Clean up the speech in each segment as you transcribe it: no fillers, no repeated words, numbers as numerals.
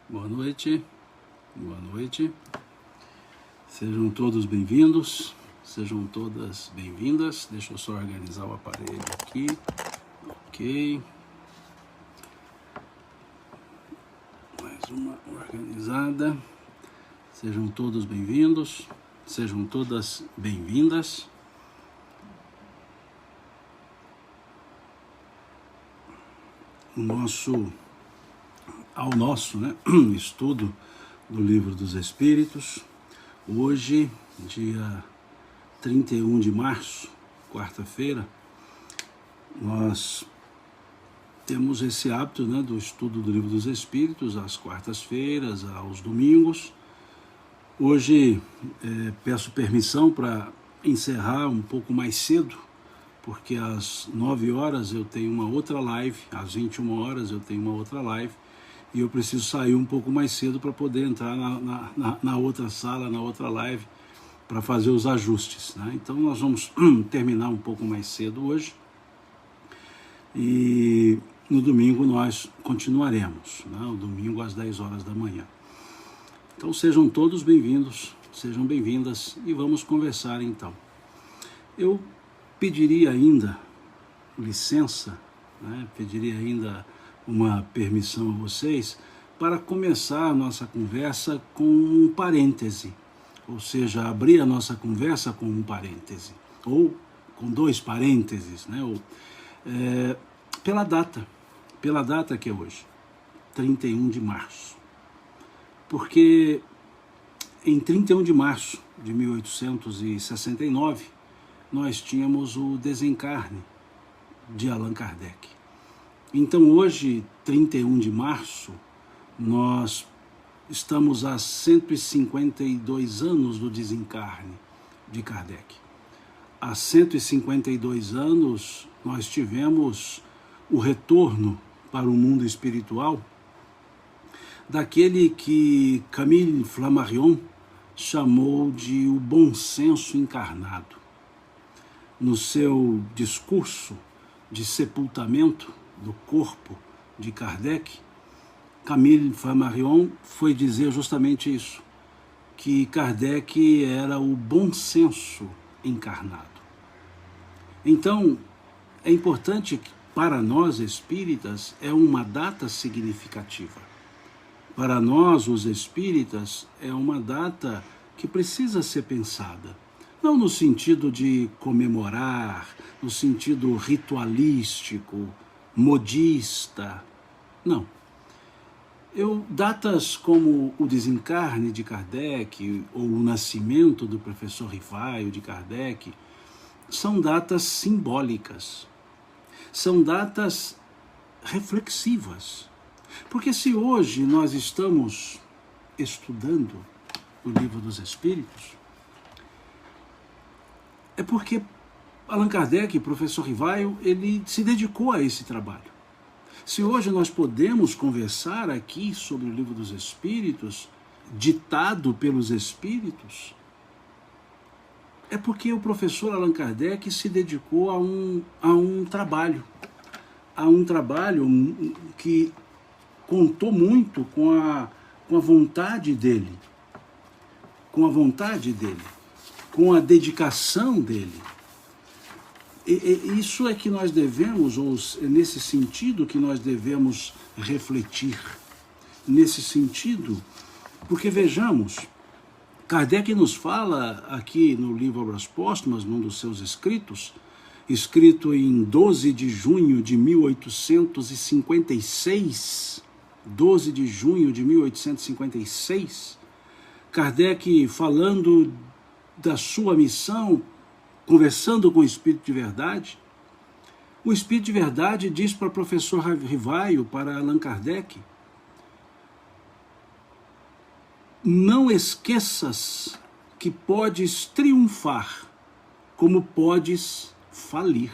Boa noite, boa noite. Sejam todos bem-vindos, sejam todas bem-vindas. Deixa eu só organizar o aparelho aqui. Ok. Mais uma organizada. Sejam todos bem-vindos, sejam todas bem-vindas. Ao nosso estudo do Livro dos Espíritos. Hoje, dia 31 de março, quarta-feira, nós temos esse hábito do estudo do Livro dos Espíritos, às quartas-feiras, aos domingos. Hoje peço permissão para encerrar um pouco mais cedo, porque às 9 horas eu tenho uma outra live, às 21 horas eu tenho uma outra live, e eu preciso sair um pouco mais cedo para poder entrar na outra sala, na outra live, para fazer os ajustes. Então nós vamos terminar um pouco mais cedo hoje, e no domingo nós continuaremos, o domingo às 10 horas da manhã. Então sejam todos bem-vindos, sejam bem-vindas, e vamos conversar então. Eu pediria ainda licença, pediria ainda uma permissão a vocês para começar a nossa conversa com um parêntese, ou seja, abrir a nossa conversa com um parêntese, ou com dois parênteses, pela data que é hoje, 31 de março. Porque em 31 de março de 1869, nós tínhamos o desencarne de Allan Kardec. Então hoje, 31 de março, nós estamos há 152 anos do desencarne de Kardec. Há 152 anos nós tivemos o retorno para o mundo espiritual daquele que Camille Flammarion chamou de o bom senso encarnado. No seu discurso de sepultamento do corpo de Kardec, Camille Flammarion foi dizer justamente isso, que Kardec era o bom senso encarnado. Então, é importante que para nós espíritas é uma data significativa. Para nós, os espíritas, é uma data que precisa ser pensada. Não no sentido de comemorar, no sentido ritualístico, modista, não. Datas como o desencarne de Kardec ou o nascimento do professor Rivaio de Kardec são datas simbólicas, são datas reflexivas. Porque se hoje nós estamos estudando o Livro dos Espíritos, é porque Allan Kardec, professor Rivaio, ele se dedicou a esse trabalho. Se hoje nós podemos conversar aqui sobre o Livro dos Espíritos, ditado pelos Espíritos, é porque o professor Allan Kardec se dedicou a um trabalho que contou muito com a vontade dele, com a dedicação dele. E isso é que nós devemos, ou é nesse sentido que nós devemos refletir, nesse sentido, porque vejamos, Kardec nos fala aqui no livro Obras Póstumas, num dos seus escritos, escrito em 12 de junho de 1856, 12 de junho de 1856, Kardec falando da sua missão, conversando com o Espírito de Verdade, o Espírito de Verdade diz para o professor Rivaio, para Allan Kardec: não esqueças que podes triunfar, como podes falir.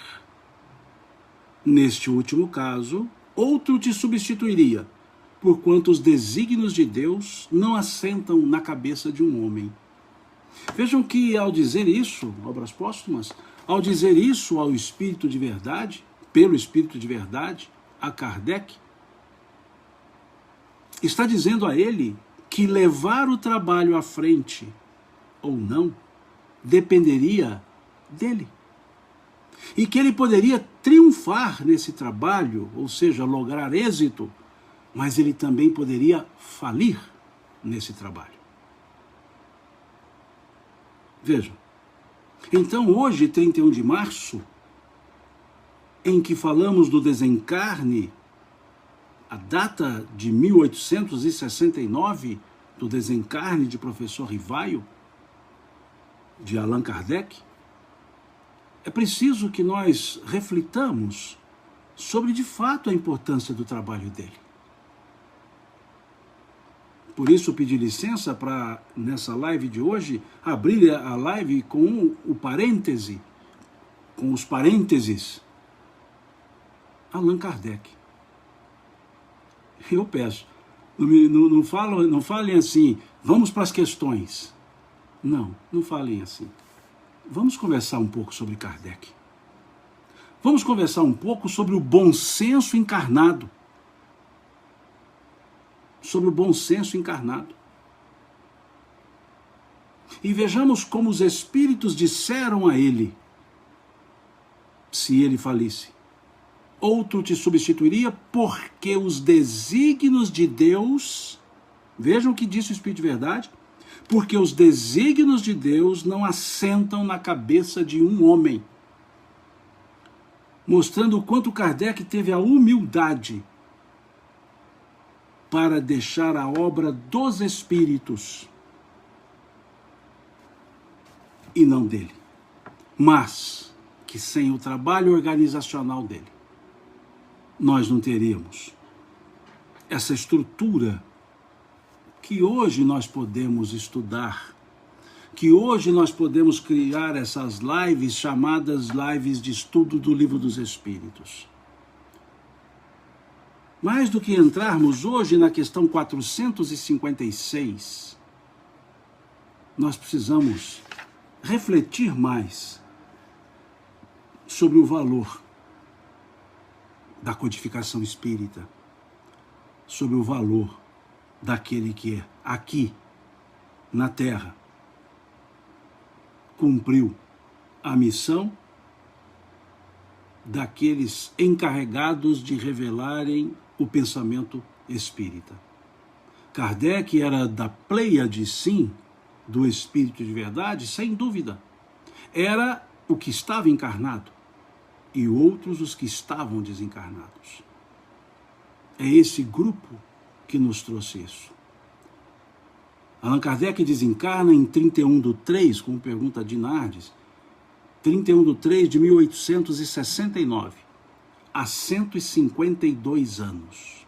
Neste último caso, outro te substituiria, porquanto os desígnios de Deus não assentam na cabeça de um homem. Vejam que ao dizer isso, Obras Póstumas, ao dizer isso ao Espírito de Verdade, pelo Espírito de Verdade, a Kardec, está dizendo a ele que levar o trabalho à frente ou não dependeria dele. E que ele poderia triunfar nesse trabalho, ou seja, lograr êxito, mas ele também poderia falir nesse trabalho. Vejam, então hoje, 31 de março, em que falamos do desencarne, a data de 1869, do desencarne de professor Rivaio, de Allan Kardec, é preciso que nós reflitamos sobre, de fato, a importância do trabalho dele. Por isso, pedi licença para, nessa live de hoje, abrir a live com o parêntese, com os parênteses, Allan Kardec. Eu peço, não falem assim, vamos para as questões. Não falem assim. Vamos conversar um pouco sobre Kardec. Vamos conversar um pouco sobre o bom senso encarnado. Sobre o bom senso encarnado. E vejamos como os espíritos disseram a ele, se ele falisse: outro te substituiria, porque os desígnios de Deus, vejam o que disse o Espírito de Verdade, porque os desígnios de Deus não assentam na cabeça de um homem. Mostrando o quanto Kardec teve a humildade para deixar a obra dos espíritos e não dele. Mas que sem o trabalho organizacional dele, nós não teríamos essa estrutura que hoje nós podemos estudar, que hoje nós podemos criar essas lives chamadas lives de estudo do Livro dos Espíritos. Mais do que entrarmos hoje na questão 456, nós precisamos refletir mais sobre o valor da codificação espírita, sobre o valor daquele que aqui, na Terra, cumpriu a missão daqueles encarregados de revelarem o pensamento espírita. Kardec era da pleiade, sim, do Espírito de Verdade, sem dúvida. Era o que estava encarnado e outros os que estavam desencarnados. É esse grupo que nos trouxe isso. Allan Kardec desencarna em 31/3, como pergunta de Nardes, 31/3 de 1869, há 152 anos.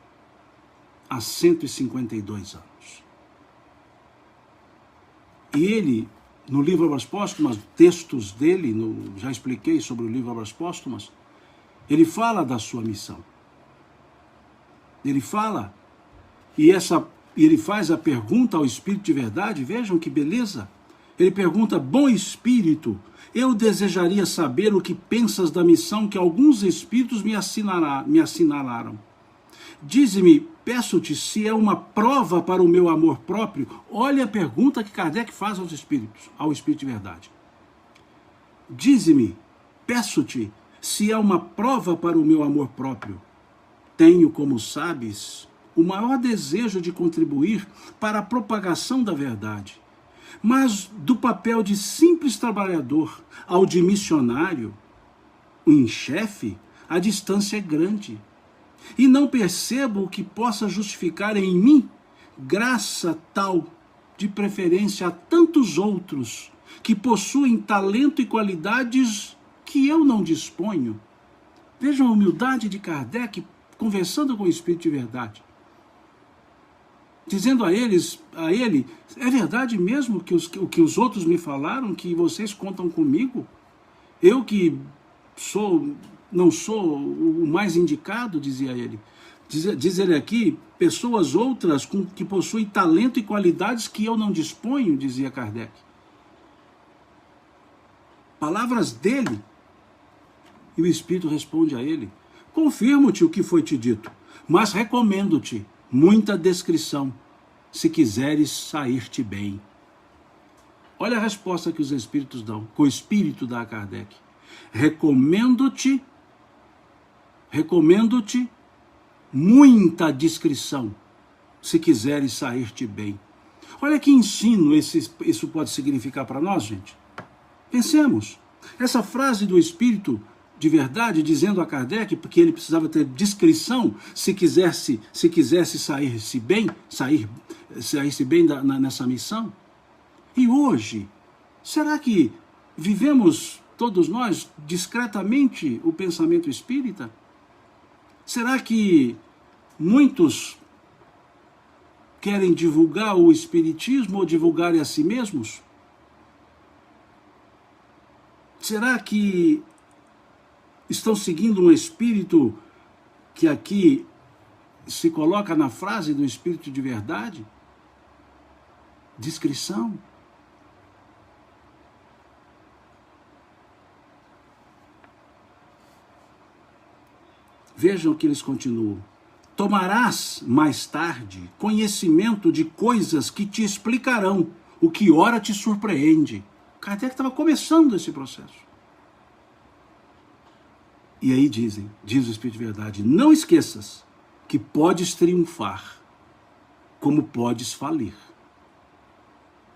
Há 152 anos. E ele, no livro Obras Póstumas, textos dele, já expliquei sobre o livro Obras Póstumas, ele fala da sua missão. Ele fala, e ele faz a pergunta ao Espírito de Verdade, vejam que beleza. Ele pergunta: bom Espírito, eu desejaria saber o que pensas da missão que alguns Espíritos me assinalaram. Dize-me, peço-te, se é uma prova para o meu amor próprio. Olha a pergunta que Kardec faz aos Espíritos, ao Espírito de Verdade. Dize-me, peço-te, se é uma prova para o meu amor próprio. Tenho, como sabes, o maior desejo de contribuir para a propagação da verdade. Mas do papel de simples trabalhador ao de missionário, em chefe, a distância é grande. E não percebo o que possa justificar em mim graça tal, de preferência a tantos outros que possuem talento e qualidades que eu não disponho. Vejam a humildade de Kardec conversando com o Espírito de Verdade. Dizendo a ele, é verdade mesmo o que os outros me falaram, que vocês contam comigo? Eu que não sou o mais indicado, dizia ele. Diz ele aqui, pessoas outras que possuem talento e qualidades que eu não disponho, dizia Kardec. Palavras dele. E o Espírito responde a ele: confirmo-te o que foi te dito, mas recomendo-te muita descrição, se quiseres sair-te bem. Olha a resposta que os espíritos dão, que o espírito dá a Kardec. Recomendo-te muita discrição, se quiseres sair-te bem. Olha que ensino isso pode significar para nós, gente. Pensemos, essa frase do espírito de verdade, dizendo a Kardec, porque ele precisava ter discrição, se quisesse sair-se bem nessa missão. E hoje, será que vivemos todos nós discretamente o pensamento espírita? Será que muitos querem divulgar o espiritismo ou divulgarem a si mesmos? Será que estão seguindo um espírito que aqui se coloca na frase do espírito de verdade? Discrição. Vejam que eles continuam. Tomarás mais tarde conhecimento de coisas que te explicarão o que ora te surpreende. Kardec estava começando esse processo. E aí diz o Espírito de Verdade, não esqueças que podes triunfar, como podes falir.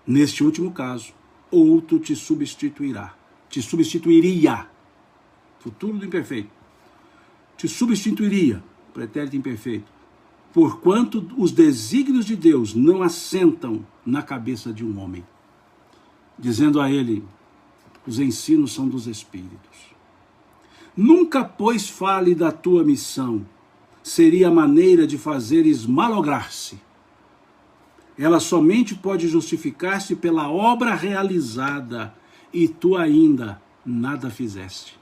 Neste último caso, outro te substituiria, futuro do imperfeito, te substituiria, pretérito imperfeito, porquanto os desígnios de Deus não assentam na cabeça de um homem. Dizendo a ele, os ensinos são dos espíritos. Nunca, pois, fale da tua missão, seria maneira de fazeres malograr-se. Ela somente pode justificar-se pela obra realizada, e tu ainda nada fizeste.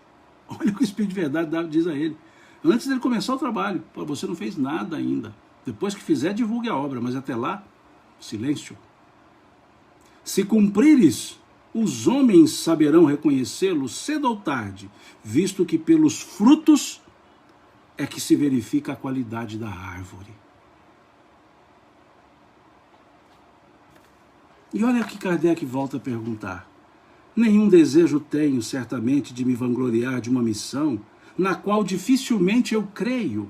Olha o que o Espírito de Verdade diz a ele. Antes dele começar o trabalho, você não fez nada ainda. Depois que fizer, divulgue a obra, mas até lá, silêncio. Se cumprires, os homens saberão reconhecê-lo cedo ou tarde, visto que pelos frutos é que se verifica a qualidade da árvore. E olha que Kardec volta a perguntar. Nenhum desejo tenho, certamente, de me vangloriar de uma missão na qual dificilmente eu creio.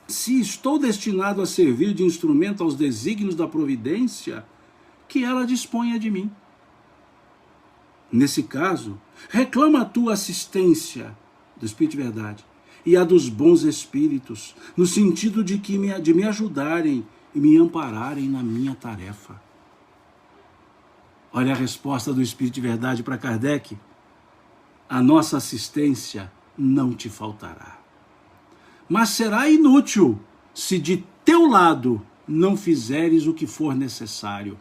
Se estou destinado a servir de instrumento aos desígnios da providência, que ela disponha de mim. Nesse caso, reclama a tua assistência do Espírito de Verdade e a dos bons espíritos, no sentido de me ajudarem e me ampararem na minha tarefa. Olha a resposta do Espírito de Verdade para Kardec. A nossa assistência não te faltará. Mas será inútil se de teu lado não fizeres o que for necessário.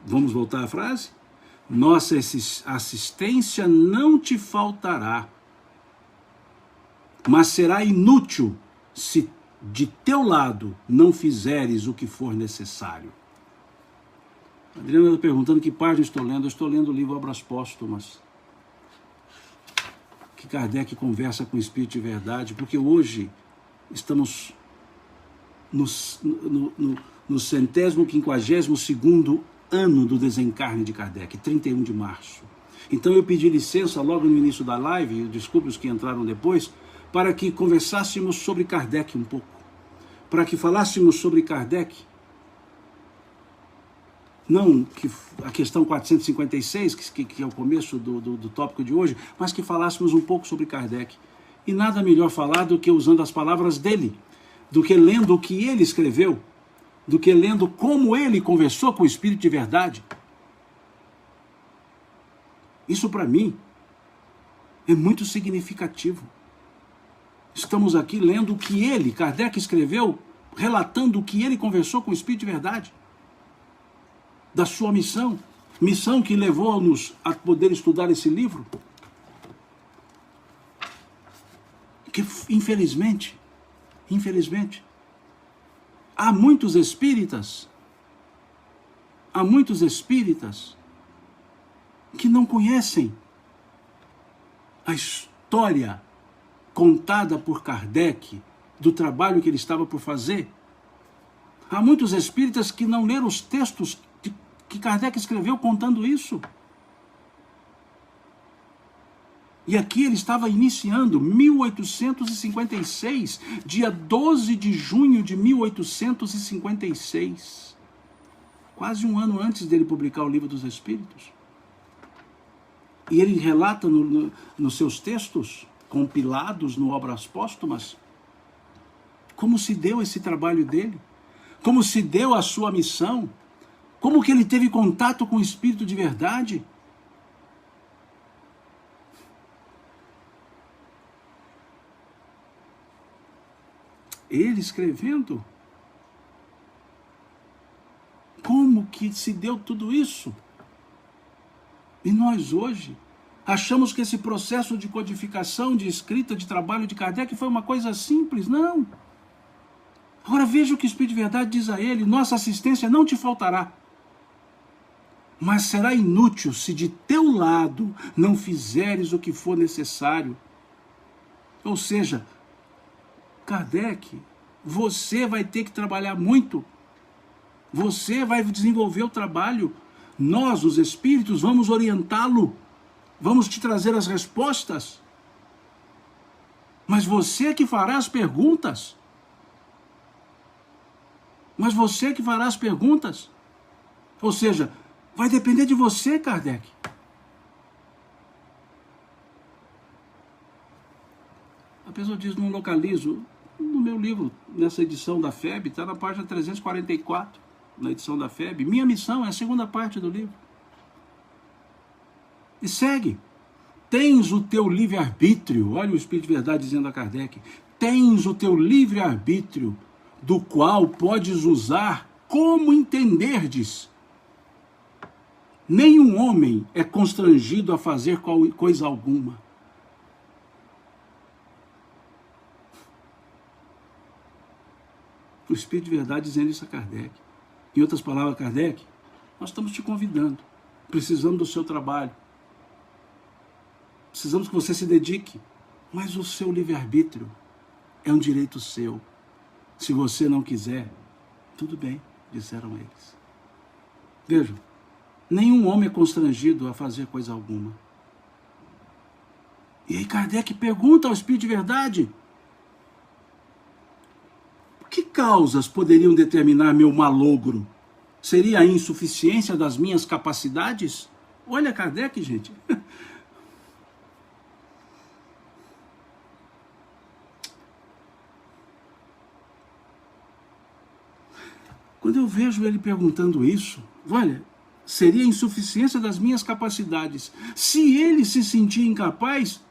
Vamos voltar à frase? Nossa assistência não te faltará, mas será inútil se de teu lado não fizeres o que for necessário. Adriana está perguntando que página estou lendo. Eu estou lendo o livro Obras Póstumas, que Kardec conversa com o Espírito de Verdade, porque hoje estamos no 152º ano do desencarne de Kardec, 31 de março. Então eu pedi licença logo no início da live, desculpe os que entraram depois, para que conversássemos sobre Kardec um pouco, para que falássemos sobre Kardec, não que a questão 456, que é o começo do tópico de hoje, mas que falássemos um pouco sobre Kardec. E nada melhor falar do que usando as palavras dele, do que lendo o que ele escreveu, do que lendo como ele conversou com o Espírito de Verdade. Isso para mim é muito significativo. Estamos aqui lendo o que ele, Kardec, escreveu, relatando o que ele conversou com o Espírito de Verdade, da sua missão que levou-nos a poder estudar esse livro, que infelizmente, há muitos espíritas que não conhecem a história contada por Kardec do trabalho que ele estava por fazer. Há muitos espíritas que não leram os textos que Kardec escreveu contando isso. E aqui ele estava iniciando, 1856, dia 12 de junho de 1856. Quase um ano antes dele publicar o Livro dos Espíritos. E ele relata nos seus textos, compilados no Obras Póstumas, como se deu esse trabalho dele, como se deu a sua missão, como que ele teve contato com o Espírito de verdade. Ele escrevendo. Como que se deu tudo isso? E nós hoje achamos que esse processo de codificação, de escrita, de trabalho de Kardec foi uma coisa simples. Não. Agora veja o que o Espírito de Verdade diz a ele: nossa assistência não te faltará, mas será inútil se de teu lado não fizeres o que for necessário. Ou seja, Kardec, você vai ter que trabalhar muito. Você vai desenvolver o trabalho. Nós, os espíritos, vamos orientá-lo. Vamos te trazer as respostas. Mas você que fará as perguntas. Mas você que fará as perguntas. Ou seja, vai depender de você, Kardec. A pessoa diz, não localizo. No meu livro, nessa edição da FEB, está na página 344, na edição da FEB. Minha missão é a segunda parte do livro. E segue. Tens o teu livre-arbítrio. Olha o Espírito de Verdade dizendo a Kardec. Tens o teu livre-arbítrio, do qual podes usar como entenderdes. Nenhum homem é constrangido a fazer coisa alguma. O Espírito de Verdade dizendo isso a Kardec. Em outras palavras, Kardec, nós estamos te convidando. Precisamos do seu trabalho. Precisamos que você se dedique. Mas o seu livre-arbítrio é um direito seu. Se você não quiser, tudo bem, disseram eles. Vejam, nenhum homem é constrangido a fazer coisa alguma. E aí Kardec pergunta ao Espírito de Verdade: que causas poderiam determinar meu malogro? Seria a insuficiência das minhas capacidades? Olha Kardec, gente. Quando eu vejo ele perguntando isso, olha, seria a insuficiência das minhas capacidades. Se ele se sentir incapaz,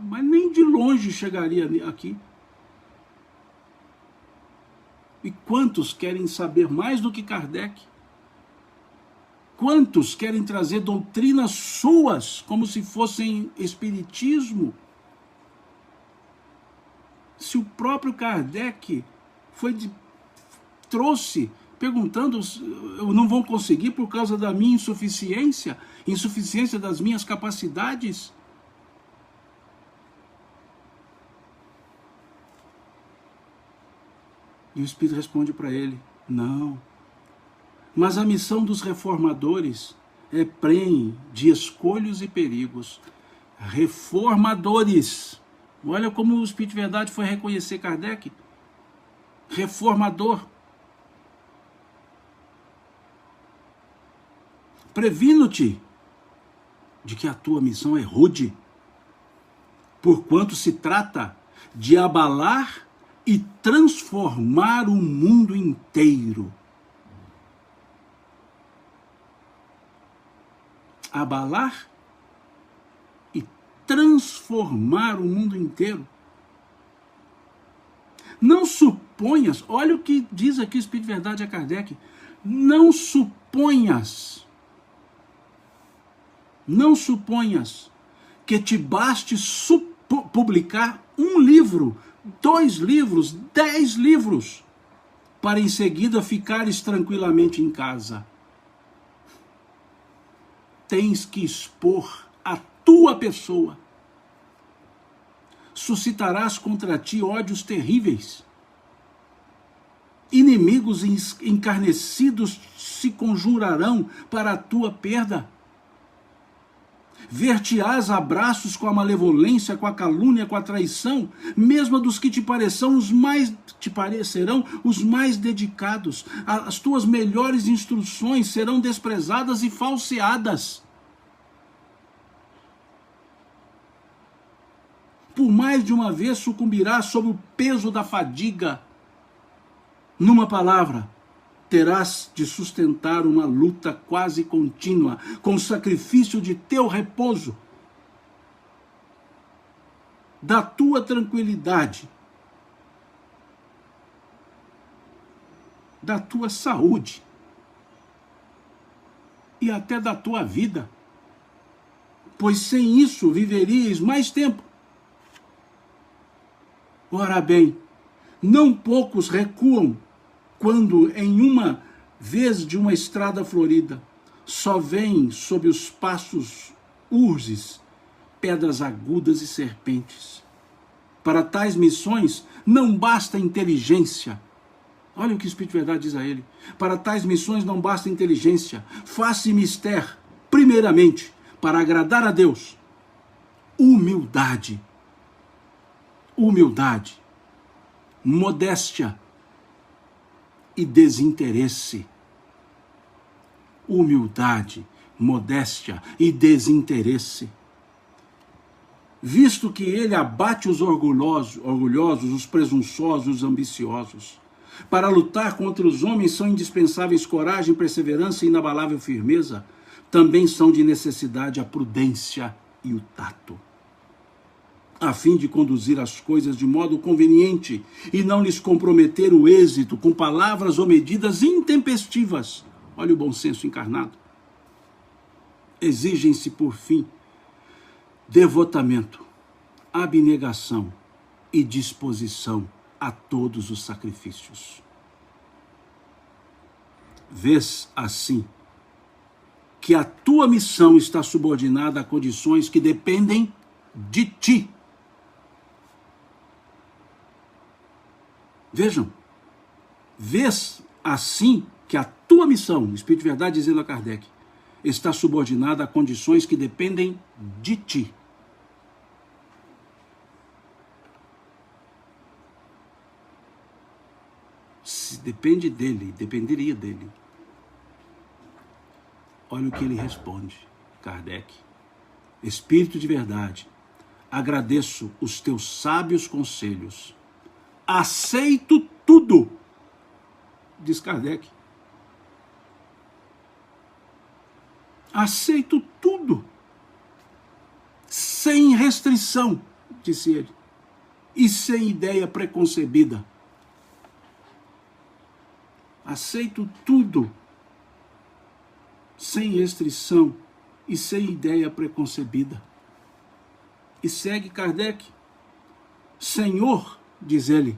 mas nem de longe chegaria aqui. E quantos querem saber mais do que Kardec? Quantos querem trazer doutrinas suas como se fossem espiritismo? Se o próprio Kardec trouxe, perguntando, eu não vou conseguir por causa da minha insuficiência das minhas capacidades. E o Espírito responde para ele: não. Mas a missão dos reformadores é prenhe de escolhos e perigos. Reformadores. Olha como o Espírito de Verdade foi reconhecer Kardec. Reformador. Previno-te de que a tua missão é rude, porquanto se trata de abalar e transformar o mundo inteiro. Abalar e transformar o mundo inteiro. Não suponhas, olha o que diz aqui o Espírito de Verdade a Kardec, não suponhas que te baste publicar um livro, 2 livros, 10 livros, para em seguida ficares tranquilamente em casa. Tens que expor a tua pessoa, suscitarás contra ti ódios terríveis. Inimigos encarnecidos se conjurarão para a tua perda. Ver-te-ás abraços com a malevolência, com a calúnia, com a traição, mesmo dos que te parecerão os mais dedicados. As tuas melhores instruções serão desprezadas e falseadas. Por mais de uma vez sucumbirás sob o peso da fadiga. Numa palavra, terás de sustentar uma luta quase contínua, com o sacrifício de teu repouso, da tua tranquilidade, da tua saúde e até da tua vida, pois sem isso viverias mais tempo. Ora bem, não poucos recuam quando em uma vez de uma estrada florida só vêm sob os passos urzes, pedras agudas e serpentes. Para tais missões não basta inteligência. Olha o que o Espírito de Verdade diz a ele. Para tais missões não basta inteligência. Faça mister, primeiramente, para agradar a Deus, humildade, modéstia e desinteresse. Humildade, modéstia e desinteresse. Visto que ele abate os orgulhosos, os presunçosos, os ambiciosos. Para lutar contra os homens são indispensáveis coragem, perseverança e inabalável firmeza. Também são de necessidade a prudência e o tato, a fim de conduzir as coisas de modo conveniente e não lhes comprometer o êxito com palavras ou medidas intempestivas. Olha o bom senso encarnado. Exigem-se, por fim, devotamento, abnegação e disposição a todos os sacrifícios. Vês, assim, que a tua missão está subordinada a condições que dependem de ti. Vejam, vês assim que a tua missão, o Espírito de Verdade dizendo a Kardec, está subordinada a condições que dependem de ti. Se depende dele, dependeria dele. Olha o que ele responde, Kardec. Espírito de Verdade, agradeço os teus sábios conselhos. Aceito tudo, diz Kardec. Aceito tudo, sem restrição, disse ele, e sem ideia preconcebida. Aceito tudo, sem restrição e sem ideia preconcebida. E segue Kardec. Senhor, diz ele,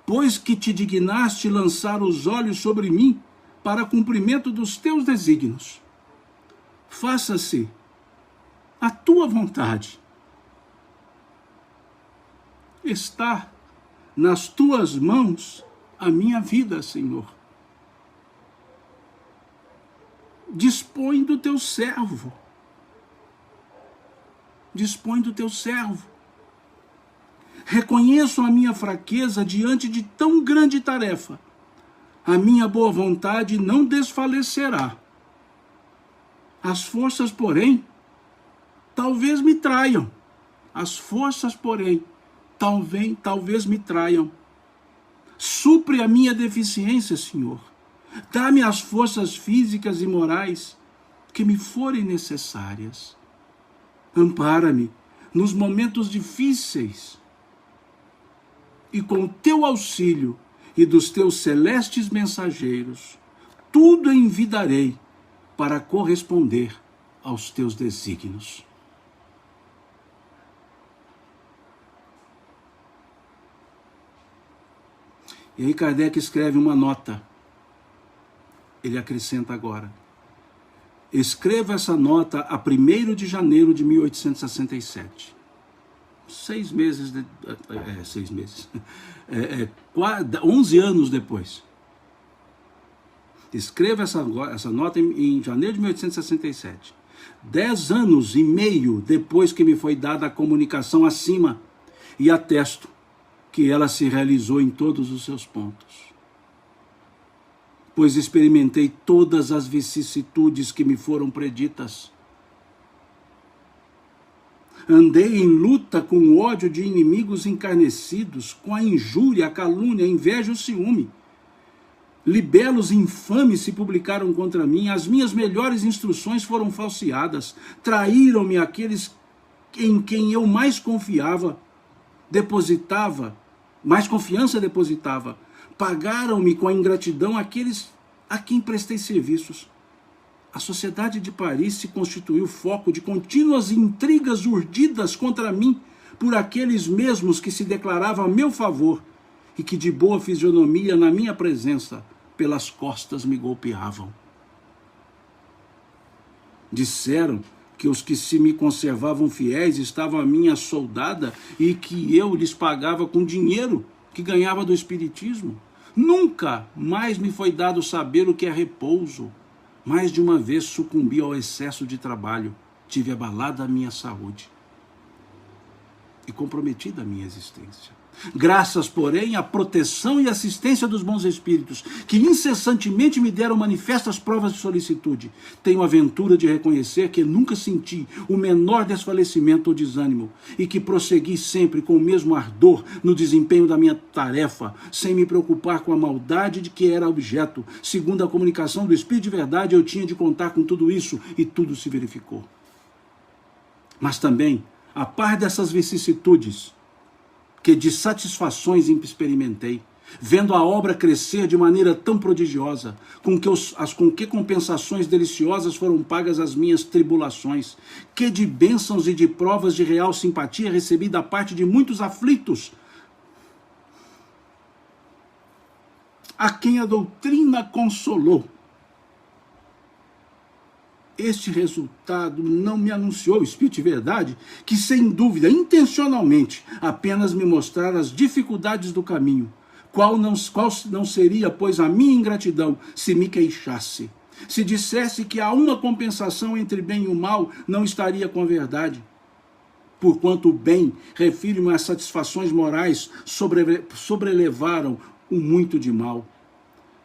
pois que te dignaste lançar os olhos sobre mim para cumprimento dos teus desígnios, faça-se a tua vontade. Está nas tuas mãos a minha vida, Senhor. Dispõe do teu servo. Dispõe do teu servo. Reconheço a minha fraqueza diante de tão grande tarefa. A minha boa vontade não desfalecerá. As forças, porém, talvez me traiam. As forças, porém, talvez me traiam. Supre a minha deficiência, Senhor. Dá-me as forças físicas e morais que me forem necessárias. Ampara-me nos momentos difíceis. E com o teu auxílio e dos teus celestes mensageiros, tudo envidarei para corresponder aos teus desígnios. E aí Kardec escreve uma nota. Ele acrescenta agora. Escreva essa nota a 1º de janeiro de 1867. 6 meses, 11 anos depois. Escreva essa nota em janeiro de 1867. 10 anos e meio depois que me foi dada a comunicação acima, e atesto que ela se realizou em todos os seus pontos. Pois experimentei todas as vicissitudes que me foram preditas. Andei em luta com o ódio de inimigos encarnecidos, com a injúria, a calúnia, a inveja e o ciúme. Libelos infames se publicaram contra mim, as minhas melhores instruções foram falseadas, traíram-me aqueles em quem eu mais confiava, mais confiança depositava, pagaram-me com a ingratidão aqueles a quem prestei serviços. A sociedade de Paris se constituiu foco de contínuas intrigas urdidas contra mim por aqueles mesmos que se declaravam a meu favor e que de boa fisionomia na minha presença pelas costas me golpeavam. Disseram que os que se me conservavam fiéis estavam a minha soldada e que eu lhes pagava com dinheiro que ganhava do espiritismo. Nunca mais me foi dado saber o que é repouso. Mais de uma vez sucumbi ao excesso de trabalho, tive abalada a minha saúde e comprometida a minha existência. Graças, porém, à proteção e assistência dos bons espíritos, que incessantemente me deram manifestas provas de solicitude, tenho a ventura de reconhecer que nunca senti o menor desfalecimento ou desânimo, e que prossegui sempre com o mesmo ardor no desempenho da minha tarefa, sem me preocupar com a maldade de que era objeto. Segundo a comunicação do Espírito de Verdade, eu tinha de contar com tudo isso, e tudo se verificou. Mas também, a par dessas vicissitudes, que de satisfações experimentei, vendo a obra crescer de maneira tão prodigiosa, com que compensações deliciosas foram pagas as minhas tribulações, que de bênçãos e de provas de real simpatia recebi da parte de muitos aflitos, a quem a doutrina consolou. Este resultado não me anunciou o Espírito de Verdade, que sem dúvida, intencionalmente, apenas me mostrara as dificuldades do caminho. Qual não seria, pois, a minha ingratidão se me queixasse? Se dissesse que há uma compensação entre bem e o mal, não estaria com a verdade. Porquanto o bem, refiro-me às satisfações morais, sobrelevaram o muito de mal.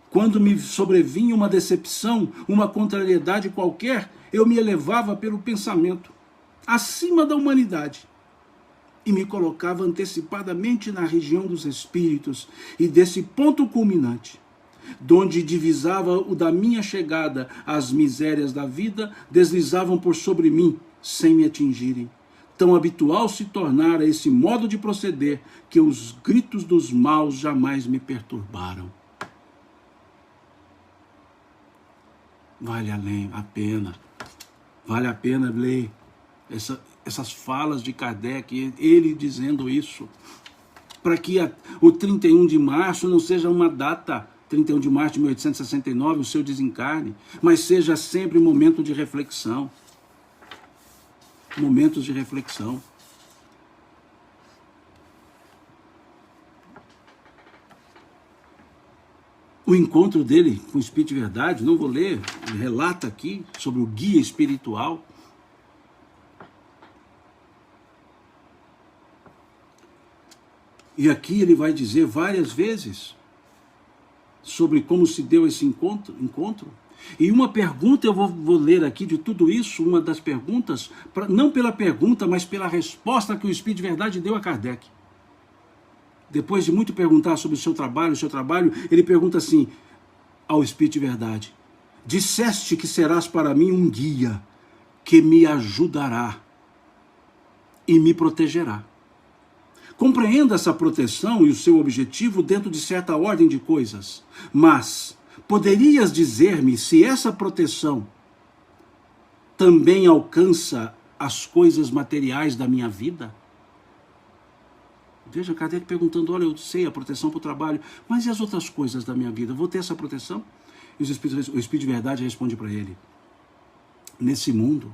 Quando me sobrevinha uma decepção, uma contrariedade qualquer, eu me elevava pelo pensamento, acima da humanidade, e me colocava antecipadamente na região dos espíritos, e desse ponto culminante, donde divisava o da minha chegada, as misérias da vida deslizavam por sobre mim, sem me atingirem. Tão habitual se tornara esse modo de proceder, que os gritos dos maus jamais me perturbaram. Vale a pena ler essas falas de Kardec, ele dizendo isso, para que o 31 de março não seja uma data, 31 de março de 1869, o seu desencarne, mas seja sempre um momento de reflexão. Momentos de reflexão. O encontro dele com o Espírito de Verdade, não vou ler, ele relata aqui sobre o guia espiritual. E aqui ele vai dizer várias vezes sobre como se deu esse encontro. E uma pergunta eu vou ler aqui de tudo isso, uma das perguntas, não pela pergunta, mas pela resposta que o Espírito de Verdade deu a Kardec. Depois de muito perguntar sobre o seu trabalho, ele pergunta assim ao Espírito de Verdade: disseste que serás para mim um guia que me ajudará e me protegerá. Compreenda essa proteção e o seu objetivo dentro de certa ordem de coisas, mas poderias dizer-me se essa proteção também alcança as coisas materiais da minha vida? Veja, Kardec perguntando, olha, eu sei a proteção para o trabalho, mas e as outras coisas da minha vida? Vou ter essa proteção? E o Espírito de Verdade responde para ele: nesse mundo,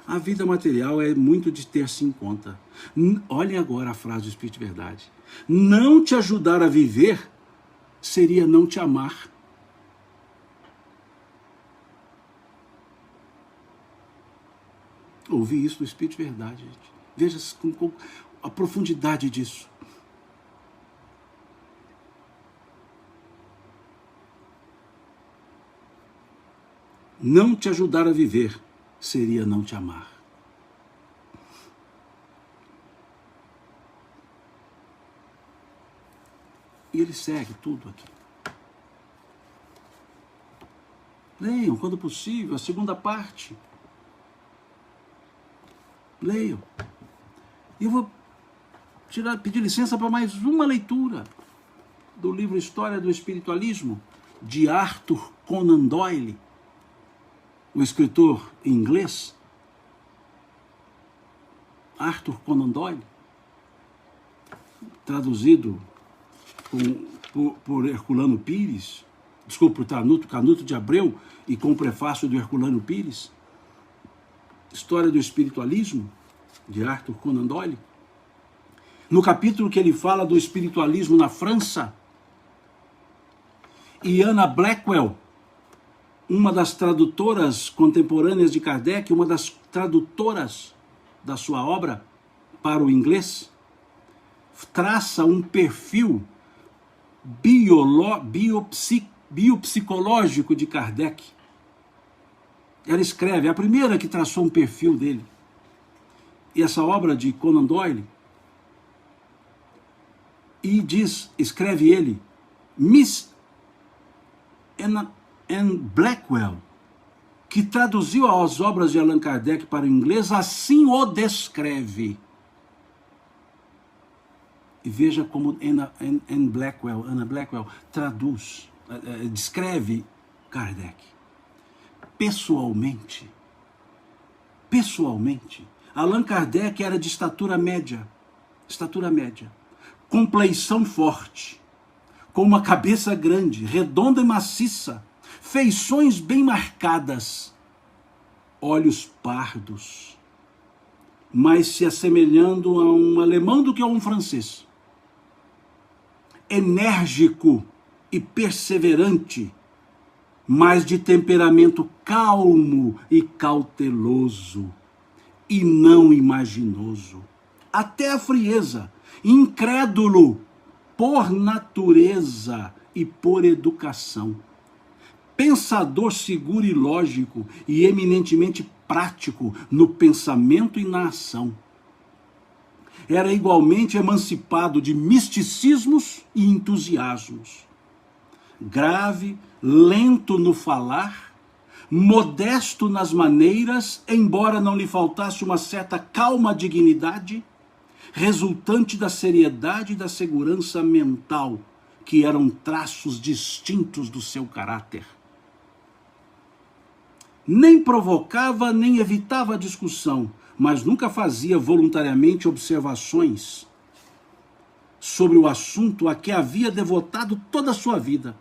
A vida material é muito de ter-se em conta. Olhem agora a frase do Espírito de Verdade. Não te ajudar a viver seria não te amar. Ouvi isso do Espírito de Verdade, gente. Veja com a profundidade disso. Não te ajudar a viver seria não te amar. E ele segue tudo aqui. Leiam, quando possível, a segunda parte. Leiam. E eu vou pedir licença para mais uma leitura do livro História do Espiritualismo, de Arthur Conan Doyle, o escritor inglês, Arthur Conan Doyle, traduzido por Herculano Pires, desculpa, por Canuto de Abreu, e com o prefácio do Herculano Pires, História do Espiritualismo, de Arthur Conan Doyle. No capítulo que ele fala do espiritualismo na França, e Anna Blackwell, uma das tradutoras contemporâneas de Kardec, uma das tradutoras da sua obra para o inglês, traça um perfil biopsicológico de Kardec. Ela escreve, a primeira que traçou um perfil dele. E essa obra de Conan Doyle, e escreve ele, Miss Anna Blackwell, que traduziu as obras de Allan Kardec para o inglês, assim o descreve. E veja como Anna Blackwell traduz, descreve Kardec. Pessoalmente, Allan Kardec era de estatura média, compleição forte, com uma cabeça grande, redonda e maciça, feições bem marcadas, olhos pardos, mais se assemelhando a um alemão do que a um francês. Enérgico e perseverante, mas de temperamento calmo e cauteloso, e não imaginoso. Até a frieza, incrédulo por natureza e por educação. Pensador seguro e lógico e eminentemente prático no pensamento e na ação. Era igualmente emancipado de misticismos e entusiasmos. Grave, lento no falar, modesto nas maneiras, embora não lhe faltasse uma certa calma dignidade, resultante da seriedade e da segurança mental, que eram traços distintos do seu caráter. Nem provocava, nem evitava a discussão, mas nunca fazia voluntariamente observações sobre o assunto a que havia devotado toda a sua vida.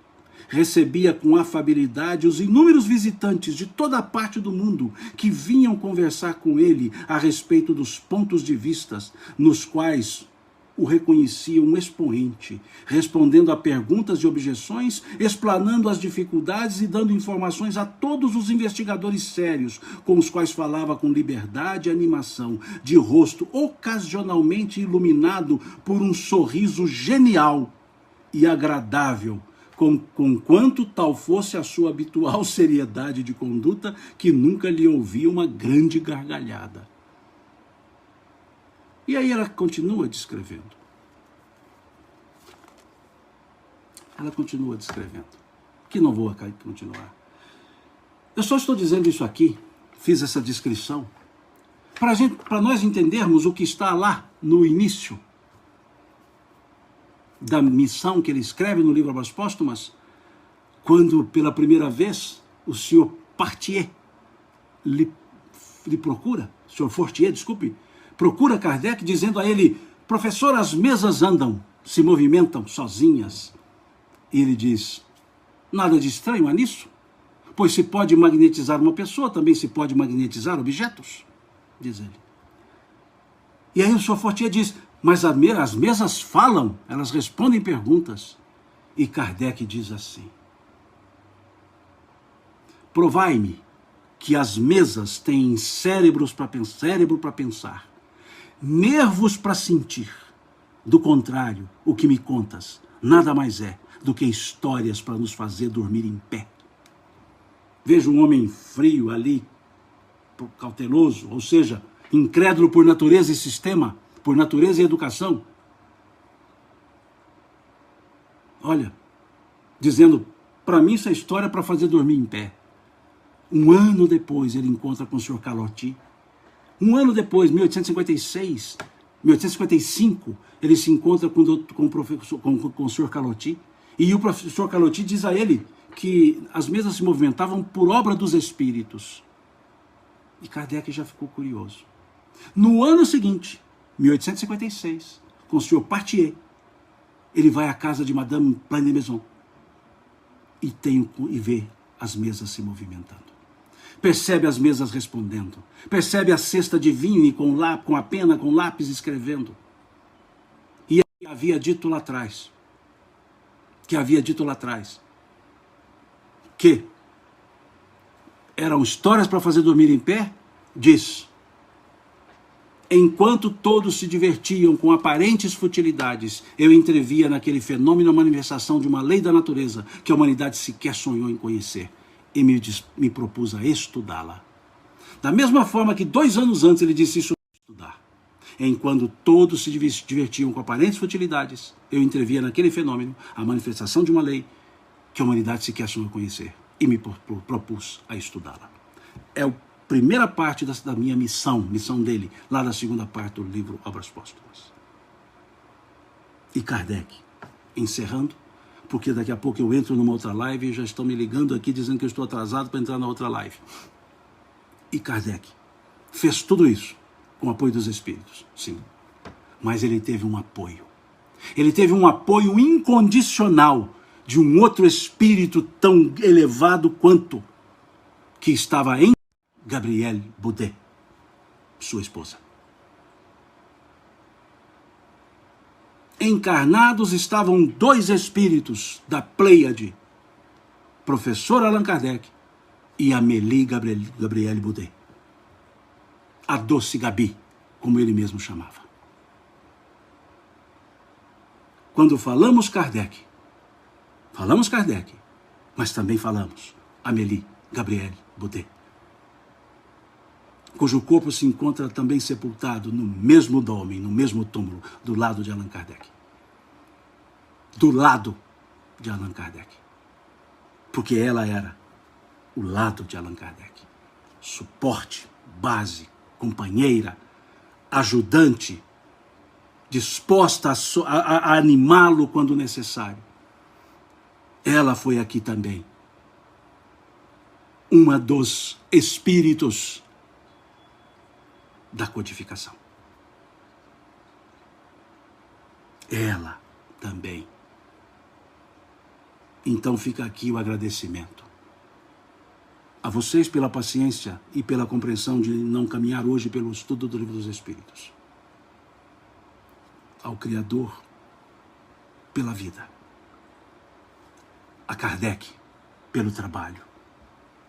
Recebia com afabilidade os inúmeros visitantes de toda a parte do mundo que vinham conversar com ele a respeito dos pontos de vista nos quais o reconhecia um expoente, respondendo a perguntas e objeções, explanando as dificuldades e dando informações a todos os investigadores sérios, com os quais falava com liberdade e animação, de rosto ocasionalmente iluminado por um sorriso genial e agradável, conquanto tal fosse a sua habitual seriedade de conduta, que nunca lhe ouvia uma grande gargalhada. E aí ela continua descrevendo. Que não vou continuar. Eu só estou dizendo isso aqui, fiz essa descrição, para nós entendermos o que está lá no início da missão que ele escreve no livro Obras Póstumas, quando pela primeira vez o senhor Fortier lhe procura, procura Kardec, dizendo a ele: professor, as mesas andam, se movimentam sozinhas. E ele diz: nada de estranho há nisso, pois se pode magnetizar uma pessoa, também se pode magnetizar objetos. diz ele. E aí o Sr. Fortier diz, mas as mesas falam, elas respondem perguntas. E Kardec diz assim, provai-me que as mesas têm cérebro para pensar, nervos para sentir. Do contrário, o que me contas nada mais é do que histórias para nos fazer dormir em pé. Vejo um homem frio ali, cauteloso, ou seja, incrédulo por natureza e sistema, por natureza e educação. Olha, dizendo, para mim isso é história para fazer dormir em pé. Um ano depois ele encontra com o Sr. Calotti. Um ano depois, 1855, ele se encontra com o Sr. Calotti. E o professor Calotti diz a ele que as mesas se movimentavam por obra dos espíritos. E Kardec já ficou curioso. No ano seguinte, 1856, com o Sr. Partier, ele vai à casa de Madame Plaine-Maison e vê as mesas se movimentando. Percebe as mesas respondendo. Percebe a cesta de vinho e com a pena, com lápis escrevendo. E ele havia dito lá atrás, que eram histórias para fazer dormir em pé, diz, enquanto todos se divertiam com aparentes futilidades, eu entrevia naquele fenômeno a manifestação de uma lei da natureza que a humanidade sequer sonhou em conhecer e me propus a estudá-la. Da mesma forma que 2 anos antes ele disse isso para estudar. Enquanto todos se divertiam com aparentes futilidades, eu entrevia naquele fenômeno a manifestação de uma lei que a humanidade sequer sonhou conhecer e me propus a estudá-la. É a primeira parte da minha missão dele, lá da segunda parte do livro Obras Póstumas. E Kardec, encerrando, porque daqui a pouco eu entro numa outra live e já estão me ligando aqui dizendo que eu estou atrasado para entrar na outra live. E Kardec fez tudo isso com o apoio dos espíritos, sim. Mas ele teve um apoio. Ele teve um apoio incondicional de um outro espírito tão elevado quanto, que estava em Gabrielle Boudet, sua esposa. Encarnados estavam 2 espíritos da Pleiade, professor Allan Kardec e Amélie Gabrielle Boudet. A doce Gabi, como ele mesmo chamava. Quando falamos Kardec, mas também falamos Amélie Gabrielle Boudet, cujo corpo se encontra também sepultado no mesmo dome, no mesmo túmulo, do lado de Allan Kardec. Do lado de Allan Kardec. Porque ela era o lado de Allan Kardec. Suporte, base, companheira, ajudante, disposta a animá-lo quando necessário. Ela foi aqui também uma dos espíritos da codificação. Ela também. Então fica aqui o agradecimento a vocês pela paciência e pela compreensão de não caminhar hoje pelo estudo do Livro dos Espíritos. Ao Criador pela vida. A Kardec pelo trabalho.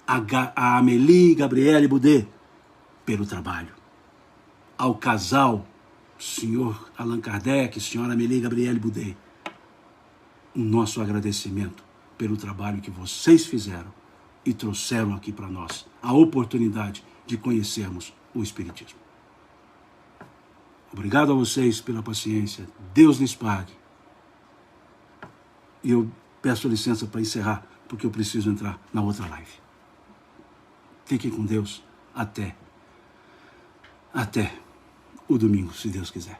A Amélie Gabrielle Boudet pelo trabalho. Ao casal, senhor Allan Kardec, senhora Amélie Gabrielle Boudet, o nosso agradecimento pelo trabalho que vocês fizeram e trouxeram aqui para nós a oportunidade de conhecermos o Espiritismo. Obrigado a vocês pela paciência. Deus lhes pague. E eu peço licença para encerrar, porque eu preciso entrar na outra live. Fiquem com Deus até o domingo, se Deus quiser.